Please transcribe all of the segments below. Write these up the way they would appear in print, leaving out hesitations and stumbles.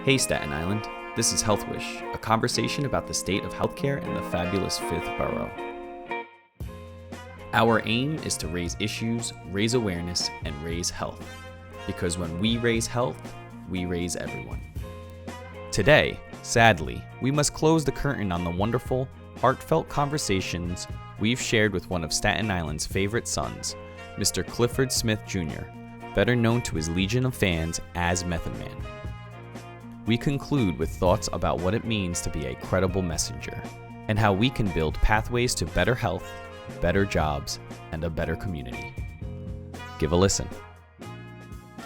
Hey Staten Island, this is HealthWish, a conversation about the state of healthcare in the fabulous 5th borough. Our aim is to raise issues, raise awareness, and raise health. Because when we raise health, we raise everyone. Today, sadly, we must close the curtain on the wonderful, heartfelt conversations we've shared with one of Staten Island's favorite sons, Mr. Clifford Smith Jr., better known to his legion of fans as Method Man. We conclude with thoughts about what it means to be a credible messenger, and how we can build pathways to better health, better jobs, and a better community. Give a listen.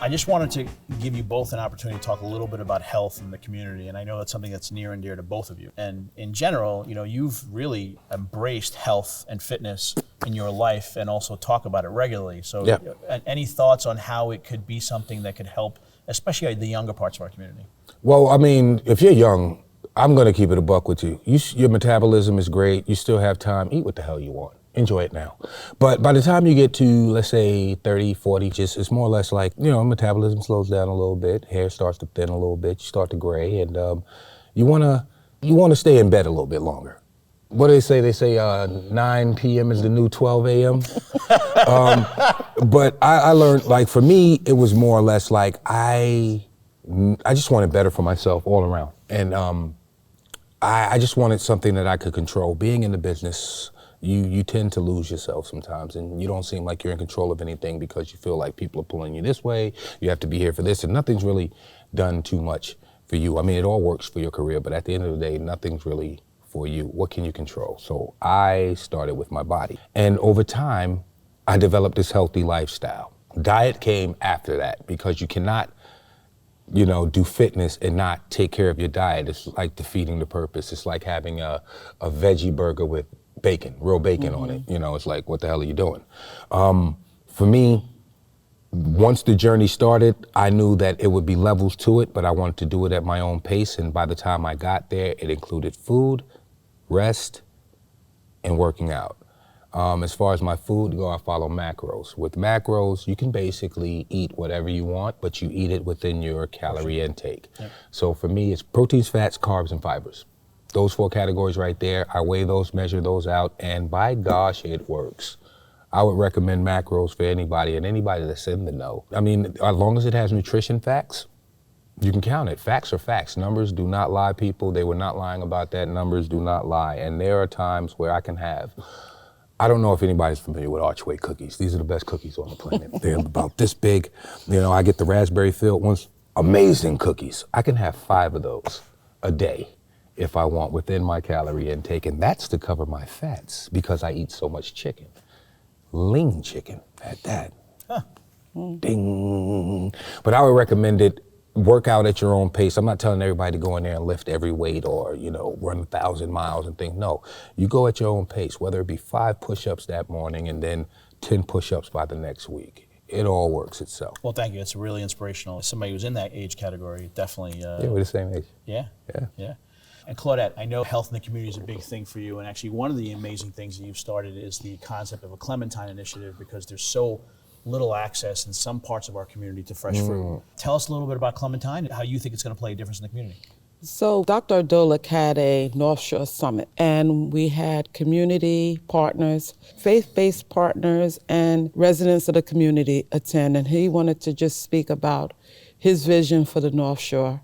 I just wanted to give you both an opportunity to talk a little bit about health in the community, and I know that's something that's near and dear to both of you. And in general, you've really embraced health and fitness in your life and also talk about it regularly. So any thoughts on how it could be something that could help, especially the younger parts of our community? Well, I mean, if you're young, I'm going to keep it a buck with you. Your metabolism is great. You still have time. Eat what the hell you want. Enjoy it now. But by the time you get to, let's say, 30, 40, it's more or less like, metabolism slows down a little bit. Hair starts to thin a little bit. You start to gray. And you want to stay in bed a little bit longer. What do they say? They say 9 p.m. is the new 12 a.m. But I learned, like, for me, it was more or less like I just wanted better for myself all around. And I just wanted something that I could control. Being in the business, you tend to lose yourself sometimes, and you don't seem like you're in control of anything because you feel like people are pulling you this way. You have to be here for this, and nothing's really done too much for you. I mean, it all works for your career, but at the end of the day, nothing's really for you. What can you control? So I started with my body. And over time, I developed this healthy lifestyle. Diet came after that because you cannot do fitness and not take care of your diet. It's like defeating the purpose. It's like having a veggie burger with bacon, real bacon on it. It's like, what the hell are you doing? For me, once the journey started, I knew that it would be levels to it, but I wanted to do it at my own pace. And by the time I got there, it included food, rest, and working out. As far as my food, I follow macros. With macros, you can basically eat whatever you want, but you eat it within your calorie intake. Yep. So for me, it's proteins, fats, carbs, and fibers. Those 4 categories right there, I weigh those, measure those out, and by gosh, it works. I would recommend macros for anybody, and anybody that's in the know. I mean, as long as it has nutrition facts, you can count it. Facts are facts. Numbers do not lie, people. They were not lying about that. Numbers do not lie. And there are times where I can have, I don't know if anybody's familiar with Archway cookies. These are the best cookies on the planet. They're about this big. I get the raspberry filled ones. Amazing cookies. I can have 5 of those a day if I want within my calorie intake. And that's to cover my fats because I eat so much chicken. Lean chicken at that. Huh. Ding. But I would recommend it. Work out at your own pace. I'm not telling everybody to go in there and lift every weight or, run 1,000 miles and things. No, you go at your own pace, whether it be 5 push-ups that morning and then 10 push-ups by the next week. It all works itself. Well, thank you. It's really inspirational. Somebody who's in that age category, definitely. Yeah, we're the same age. Yeah. And Claudette, I know health in the community is a big thing for you, and actually one of the amazing things that you've started is the concept of a Clementine initiative because there's so little access in some parts of our community to fresh fruit. Tell us a little bit about Clementine and how you think it's going to play a difference in the community. So Dr. Adolik had a North Shore Summit, and we had community partners, faith-based partners, and residents of the community attend, and he wanted to just speak about his vision for the North Shore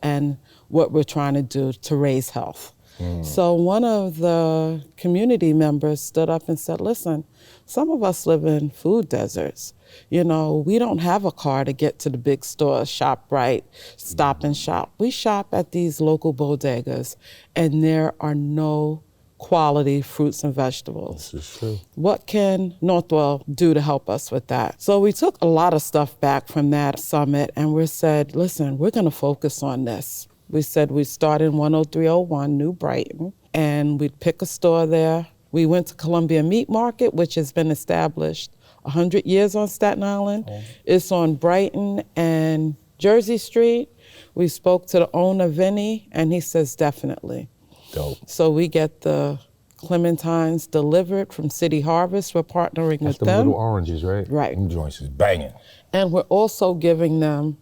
and what we're trying to do to raise health. So one of the community members stood up and said, listen, some of us live in food deserts. We don't have a car to get to the big stores, ShopRite, Stop and Shop. We shop at these local bodegas, and there are no quality fruits and vegetables. This is true. What can Northwell do to help us with that? So we took a lot of stuff back from that summit, and we said, listen, we're going to focus on this. We said we'd start in 10301 New Brighton, and we'd pick a store there. We went to Columbia Meat Market, which has been established 100 years on Staten Island. Oh. It's on Brighton and Jersey Street. We spoke to the owner, Vinny, and he says definitely. Dope. So we get the Clementines delivered from City Harvest. We're partnering with them. That's the little oranges, right? Right. Them joints is banging. And we're also giving them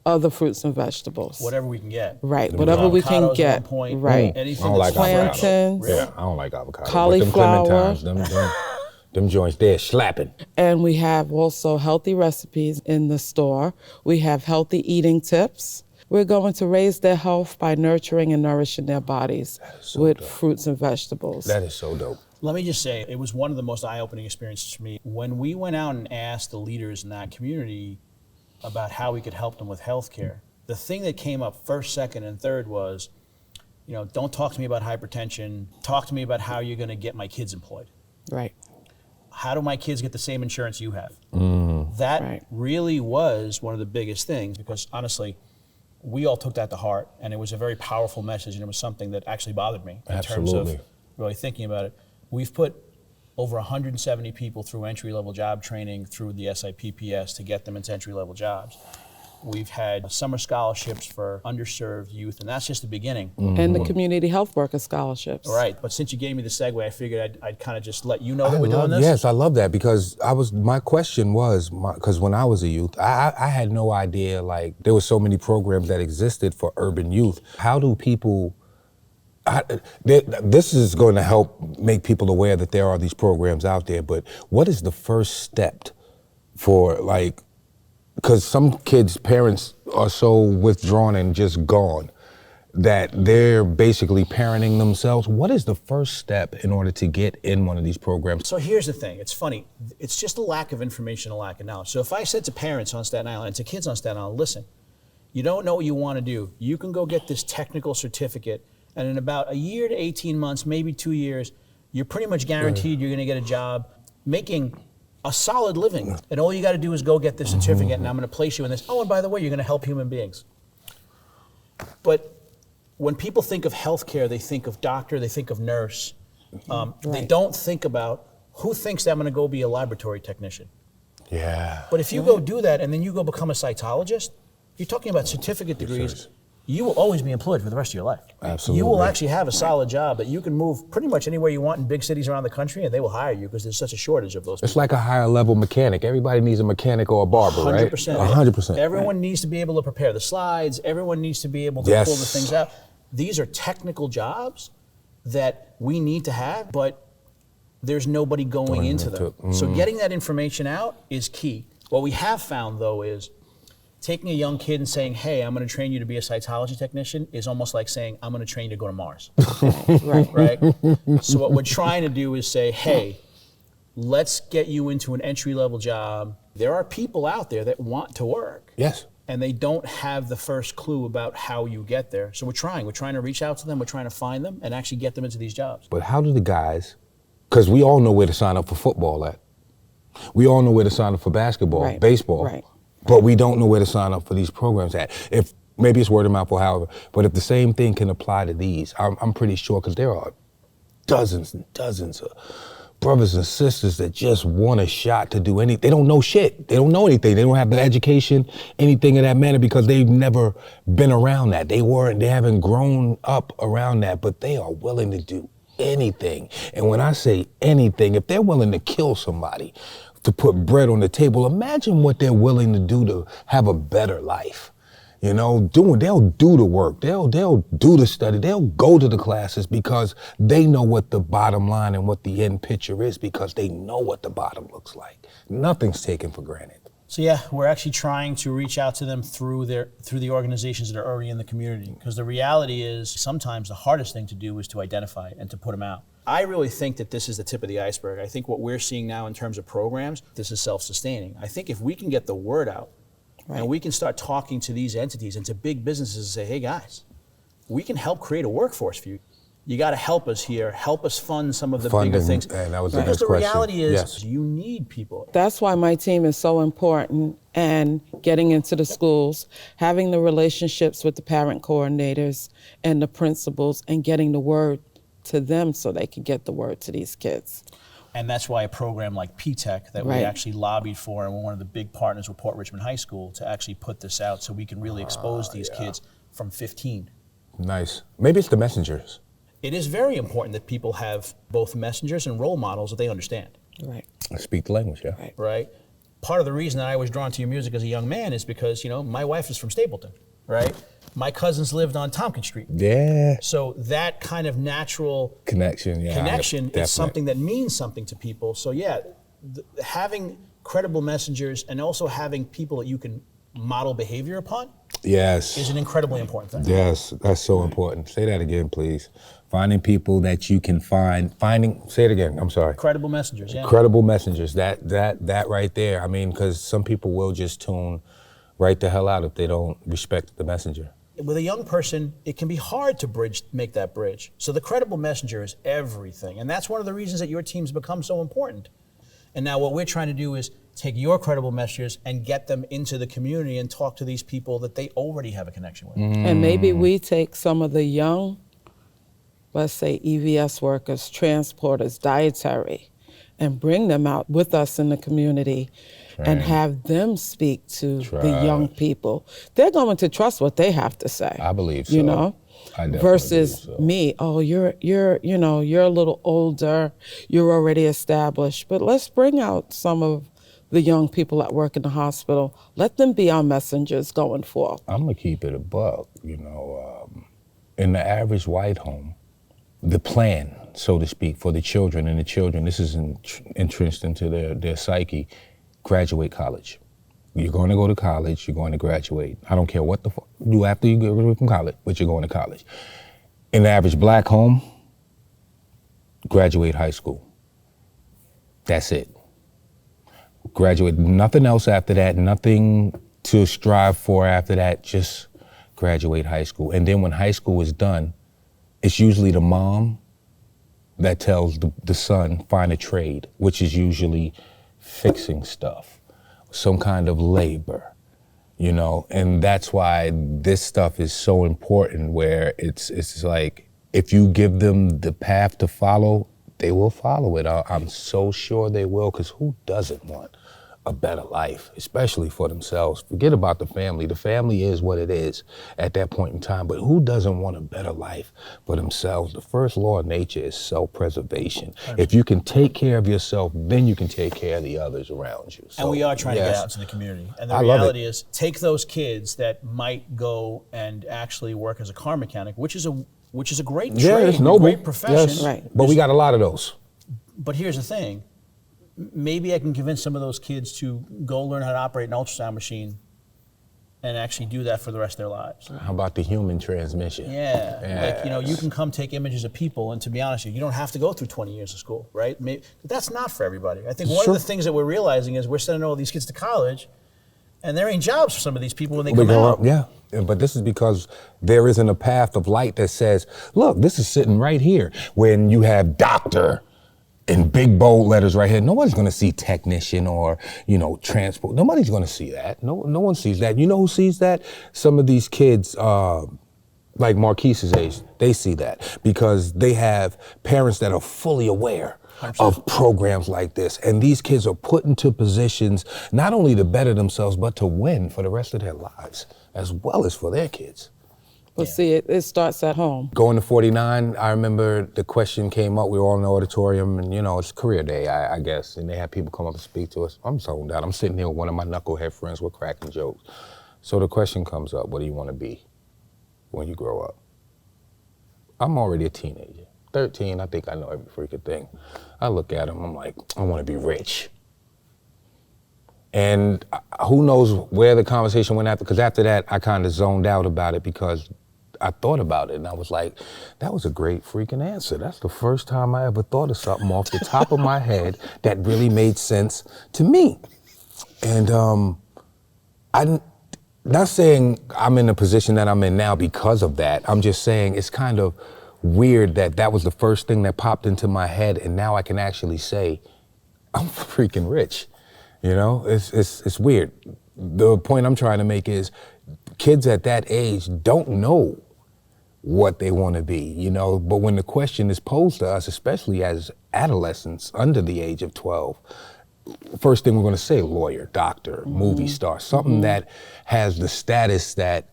other fruits and vegetables. Whatever we can get. Right, whatever we can Avocados get. on point, Right. Anything I don't like that's avocados. Plantains. Yeah, I don't like avocados. Cauliflower. But them Clementines, them joints, they're slapping. And we have also healthy recipes in the store. We have healthy eating tips. We're going to raise their health by nurturing and nourishing their bodies with fruits and vegetables. That is so dope. Let me just say, it was one of the most eye-opening experiences for me. When we went out and asked the leaders in that community about how we could help them with healthcare, the thing that came up first, second, and third was, don't talk to me about hypertension. Talk to me about how you're going to get my kids employed. Right. How do my kids get the same insurance you have? Mm. That really was one of the biggest things, because honestly, we all took that to heart, and it was a very powerful message, and it was something that actually bothered me in terms of really thinking about it. We've put over 170 people through entry-level job training through the SIPPS to get them into entry-level jobs. We've had summer scholarships for underserved youth, and that's just the beginning. And the community health worker scholarships. Right, but since you gave me the segue, I figured I'd kind of just let you know that we're doing this. Yes, I love that, because my question was, because when I was a youth, I had no idea, like, there were so many programs that existed for urban youth. How do people, this is going to help make people aware that there are these programs out there, but what is the first step for, like, because some kids' parents are so withdrawn and just gone that they're basically parenting themselves. What is the first step in order to get in one of these programs? So here's the thing, it's funny. It's just a lack of information, a lack of knowledge. So if I said to parents on Staten Island, and to kids on Staten Island, listen, you don't know what you want to do. You can go get this technical certificate, and in about a year to 18 months, maybe 2 years, you're pretty much guaranteed you're going to get a job making a solid living, and all you got to do is go get this certificate, and I'm going to place you in this. Oh, and by the way, you're going to help human beings. But when people think of healthcare, they think of doctor, they think of nurse. They don't think about who thinks that I'm going to go be a laboratory technician. Yeah. But if you go do that and then you go become a cytologist, you're talking about certificate degrees. You will always be employed for the rest of your life. Absolutely. You will actually have a solid job that you can move pretty much anywhere you want in big cities around the country, and they will hire you because there's such a shortage of those people. It's like a higher level mechanic. Everybody needs a mechanic or a barber, 100%, right? 100%. Everyone needs to be able to prepare the slides. Everyone needs to be able to pull the things out. These are technical jobs that we need to have, but there's nobody going into them. So getting that information out is key. What we have found, though, is taking a young kid and saying, hey, I'm going to train you to be a cytology technician is almost like saying, I'm going to train you to go to Mars. Right? So what we're trying to do is say, hey, let's get you into an entry-level job. There are people out there that want to work. Yes. And they don't have the first clue about how you get there. So we're trying to reach out to them. We're trying to find them and actually get them into these jobs. But how do the guys, because we all know where to sign up for football at. We all know where to sign up for basketball, baseball. But we don't know where to sign up for these programs at. If maybe it's word of mouth or however, but if the same thing can apply to these, I'm pretty sure, because there are dozens and dozens of brothers and sisters that just want a shot to do anything. They don't know shit. They don't know anything. They don't have the education, anything of that manner, because they've never been around that. They haven't grown up around that, but they are willing to do anything. And when I say anything, if they're willing to kill somebody to put bread on the table, imagine what they're willing to do to have a better life. You know, they'll do the work, they'll do the study, they'll go to the classes because they know what the bottom line and what the end picture is, because they know what the bottom looks like. Nothing's taken for granted. So yeah, we're actually trying to reach out to them through the organizations that are already in the community, because the reality is sometimes the hardest thing to do is to identify and to put them out. I really think that this is the tip of the iceberg. I think what we're seeing now in terms of programs, this is self-sustaining. I think if we can get the word out, and we can start talking to these entities and to big businesses and say, hey guys, we can help create a workforce for you. You got to help us here, help us fund some of the bigger things. And that was the because next the question. reality is you need people. That's why my team is so important, and getting into the schools, having the relationships with the parent coordinators and the principals, and getting the word to them so they can get the word to these kids. And that's why a program like P-TECH that we actually lobbied for, and we're one of the big partners with Port Richmond High School to actually put this out so we can really expose these kids from 15. Nice. Maybe it's the messengers. It is very important that people have both messengers and role models that they understand. Right. Speak the language, Right. part of the reason that I was drawn to your music as a young man is because, my wife is from Stapleton, right? My cousins lived on Tompkins Street. Yeah. So that kind of natural connection is something that means something to people. So yeah, having credible messengers and also having people that you can model behavior upon is an incredibly important thing. Yes, that's so important. Say that again, please. Finding people that you can say it again, I'm sorry. Credible messengers, yeah. Credible messengers, that right there. I mean, because some people will just tune right the hell out if they don't respect the messenger. With a young person, it can be hard to make that bridge. So the credible messenger is everything. And that's one of the reasons that your team's become so important. And now what we're trying to do is take your credible messengers and get them into the community and talk to these people that they already have a connection with. And maybe we take some of the young, let's say EVS workers, transporters, dietary, and bring them out with us in the community and have them speak to the young people. They're going to trust what they have to say. I believe so. Versus me, you're a little older, you're already established, but let's bring out some of the young people that work in the hospital. Let them be our messengers going forth. I'm gonna keep it a buck, in the average white home, the plan, so to speak, for the children, this is entrenched into their psyche, graduate college. You're going to go to college, you're going to graduate. I don't care what the fuck you do after you graduate from college, but you're going to college. In the average black home, graduate high school. That's it. Graduate, nothing else after that, nothing to strive for after that, just graduate high school. And then when high school is done, it's usually the mom that tells the son, find a trade, which is usually fixing stuff, some kind of labor, and that's why this stuff is so important, where it's like, if you give them the path to follow, they will follow it. I'm so sure they will, because who doesn't want a better life, especially for themselves? Forget about the family. The family is what it is at that point in time, but who doesn't want a better life for themselves? The first law of nature is self-preservation. If you can take care of yourself, then you can take care of the others around you. So, and we are trying to get out to the community. And the reality is, take those kids that might go and actually work as a car mechanic, which is a great trade, it's noble. Great profession. Yes. Right. But we got a lot of those. But here's the thing. Maybe I can convince some of those kids to go learn how to operate an ultrasound machine and actually do that for the rest of their lives. How about the human transmission? Yeah. Yes. You can come take images of people, and to be honest with you don't have to go through 20 years of school, right? But that's not for everybody. I think one of the things that we're realizing is we're sending all these kids to college, and there ain't jobs for some of these people when they come out. Yeah, but this is because there isn't a path of light that says, look, this is sitting right here. When you have doctor in big bold letters right here, nobody's gonna see technician or, transport. Nobody's gonna see that. No one sees that. You know who sees that? Some of these kids, like Marquise's age, they see that because they have parents that are fully aware 100%. Of programs like this. And these kids are put into positions not only to better themselves, but to win for the rest of their lives, as well as for their kids. Well, see, it starts at home. Going to 49, I remember the question came up, we were all in the auditorium, and it's career day, I guess, and they had people come up and speak to us. I'm zoned out. I'm sitting here with one of my knucklehead friends, we're cracking jokes. So the question comes up, what do you want to be when you grow up? I'm already a teenager. 13, I think I know every freaking thing. I look at him, I'm like, I want to be rich. And who knows where the conversation went after, because after that, I kind of zoned out about it because I thought about it and I was like, that was a great freaking answer. That's the first time I ever thought of something off the top of my head that really made sense to me. And I'm not saying I'm in the position that I'm in now because of that. I'm just saying it's kind of weird that that was the first thing that popped into my head, and now I can actually say, I'm freaking rich. It's weird. The point I'm trying to make is kids at that age don't know what they want to be, but when the question is posed to us, especially as adolescents under the age of 12, first thing we're going to say, lawyer, doctor, movie star, something that has the status that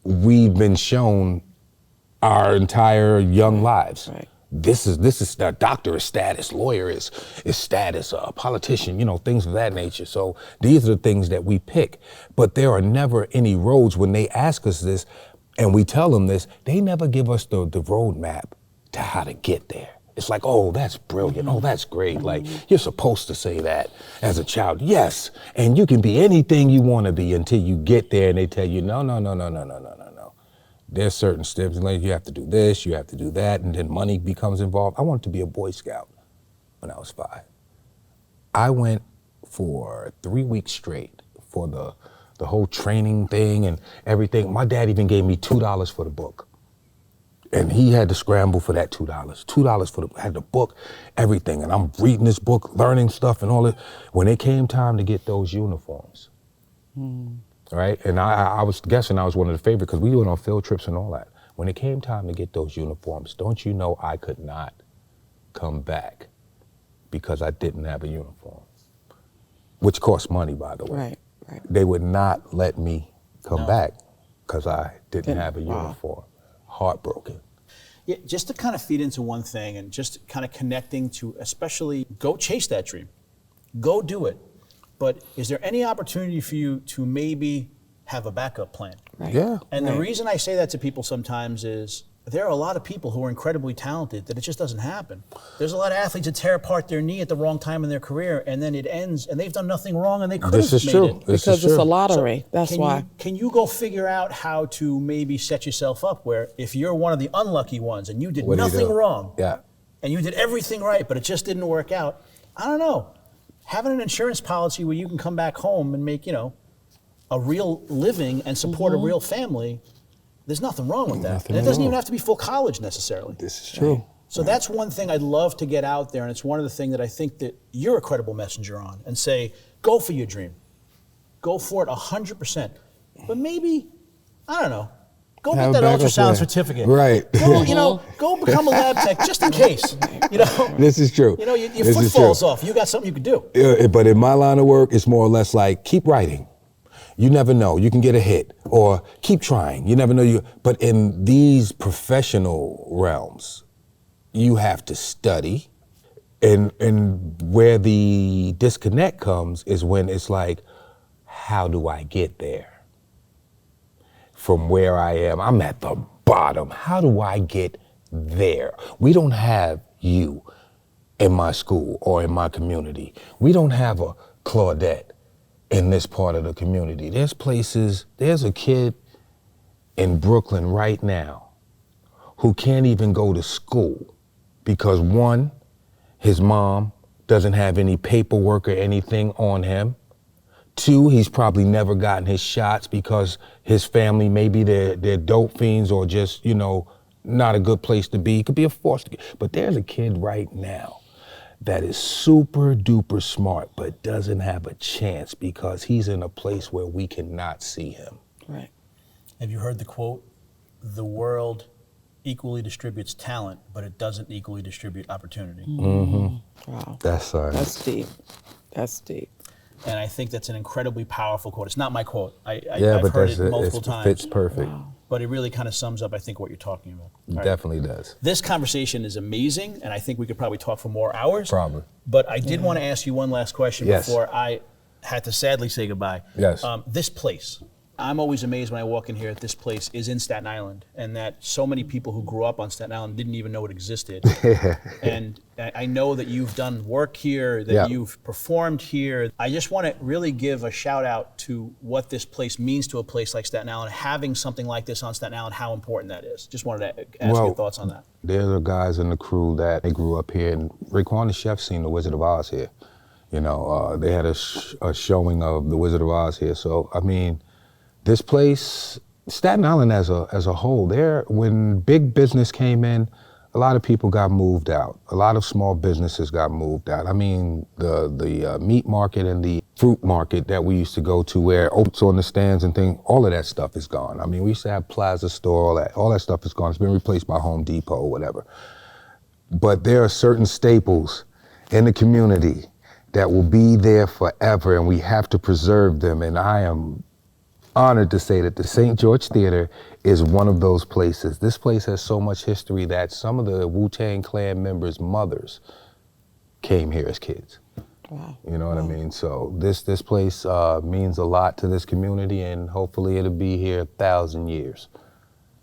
we've been shown our entire young lives. Right. this is a doctor is status, lawyer is status, a politician, things of that nature. So these are the things that we pick. But there are never any roads. When they ask us this and we tell them this, they never give us the roadmap to how to get there. It's like, oh, that's brilliant. Oh, that's great. Like, you're supposed to say that as a child. Yes, and you can be anything you want to be until you get there and they tell you, no. There's certain steps, like you have to do this, you have to do that, and then money becomes involved. I wanted to be a Boy Scout when I was 5. I went for 3 weeks straight for the whole training thing and everything. My dad even gave me $2 for the book. And he had to scramble for that $2. $2 had the book, everything. And I'm reading this book, learning stuff and all that. When it came time to get those uniforms, right? And I was guessing I was one of the favorite because we went on field trips and all that. When it came time to get those uniforms, don't you know I could not come back because I didn't have a uniform, which cost money, by the way. Right. They would not let me come back because I didn't have a uniform. Heartbroken. Yeah, just to kind of feed into one thing and just kind of connecting to, especially, go chase that dream. Go do it. But is there any opportunity for you to maybe have a backup plan? Right. Yeah. And the reason I say that to people sometimes is there are a lot of people who are incredibly talented that it just doesn't happen. There's a lot of athletes that tear apart their knee at the wrong time in their career and then it ends and they've done nothing wrong and they could have made it. Because it's a lottery, that's why. Can you go figure out how to maybe set yourself up where if you're one of the unlucky ones and you did nothing wrong and you did everything right but it just didn't work out, I don't know, having an insurance policy where you can come back home and make, a real living and support a real family, there's nothing wrong with that. And it doesn't even have to be full college necessarily. This is true. Right. So that's one thing I'd love to get out there, and it's one of the things that I think that you're a credible messenger on, and say, go for your dream. Go for it 100%. But maybe, I don't know, go get that ultrasound certificate. Right. Go, go become a lab tech just in case. This is true. Your foot falls off. You got something you could do. But in my line of work, it's more or less like, keep writing. You never know, you can get a hit, or keep trying, you never know. But in these professional realms, you have to study, and where the disconnect comes is when it's like, how do I get there? From where I am, I'm at the bottom, how do I get there? We don't have you in my school or in my community. We don't have a Claudette in this part of the community. There's a kid in Brooklyn right now who can't even go to school because 1, his mom doesn't have any paperwork or anything on him. 2, he's probably never gotten his shots because his family, maybe they're dope fiends or just, not a good place to be. It could be a foster kid. But there's a kid right now that is super duper smart, but doesn't have a chance because he's in a place where we cannot see him. Right. Have you heard the quote, the world equally distributes talent, but it doesn't equally distribute opportunity? Wow. That's deep. That's deep. And I think that's an incredibly powerful quote. It's not my quote. I've heard it multiple times. It fits perfect. Wow. But it really kind of sums up, I think, what you're talking about. It definitely does. This conversation is amazing, and I think we could probably talk for more hours. Probably. But I did want to ask you one last question before I had to sadly say goodbye. Yes. This place, I'm always amazed when I walk in here that this place is in Staten Island, and that so many people who grew up on Staten Island didn't even know it existed. And I know that you've done work here, that you've performed here. I just want to really give a shout out to what this place means to a place like Staten Island. Having something like this on Staten Island, how important that is. Just wanted to ask your thoughts on that. There are guys in the crew that they grew up here, and Raekwon the chef seen The Wizard of Oz here. They had a showing of The Wizard of Oz here. So, I mean, this place, Staten Island as a whole, when big business came in, a lot of people got moved out. A lot of small businesses got moved out. I mean, the meat market and the fruit market that we used to go to where oats on the stands and things, all of that stuff is gone. I mean, we used to have Plaza Store, all that stuff is gone. It's been replaced by Home Depot or whatever. But there are certain staples in the community that will be there forever, and we have to preserve them. And I am honored to say that the St. George Theater is one of those places. This place has so much history that some of the Wu-Tang Clan members' mothers came here as kids. Wow. You know what I mean? So this place means a lot to this community, and hopefully it'll be here 1,000 years.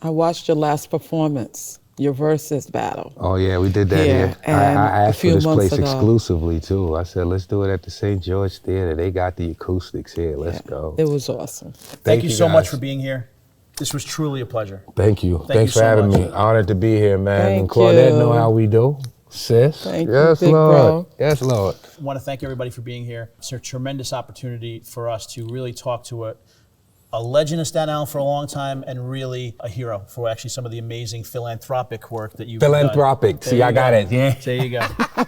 I watched your last performance, your versus battle. Oh yeah, we did that here. I asked for this place exclusively too. I said, let's do it at the St. George Theater. They got the acoustics here. Let's go. It was awesome. Thank you so much for being here. This was truly a pleasure. Thank you. Thanks you for so having much. me. Honored to be here, man. Thank And Claudette you. know how we do. Sis. Thank you, Yes, big Lord. bro. Yes, Lord. I want to thank everybody for being here. It's a tremendous opportunity for us to really talk to a legend of Staten Island for a long time, and really a hero for actually some of the amazing philanthropic work that you've done. Philanthropic. See, I got it. Yeah. There you go.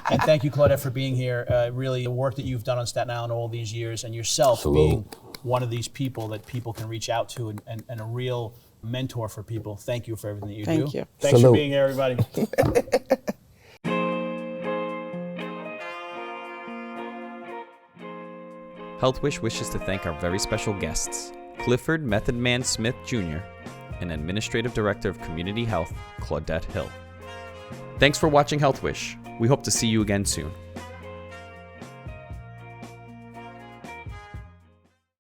And thank you, Claudette, for being here. Really, the work that you've done on Staten Island all these years, and yourself being one of these people that people can reach out to, and a real mentor for people. Thank you for everything that you do. Thank you. Thanks Salute. for being here, everybody. HealthWish wishes to thank our very special guests, Clifford Method Man Smith Jr. and Administrative Director of Community Health, Claudette Hill. Thanks for watching HealthWish. We hope to see you again soon.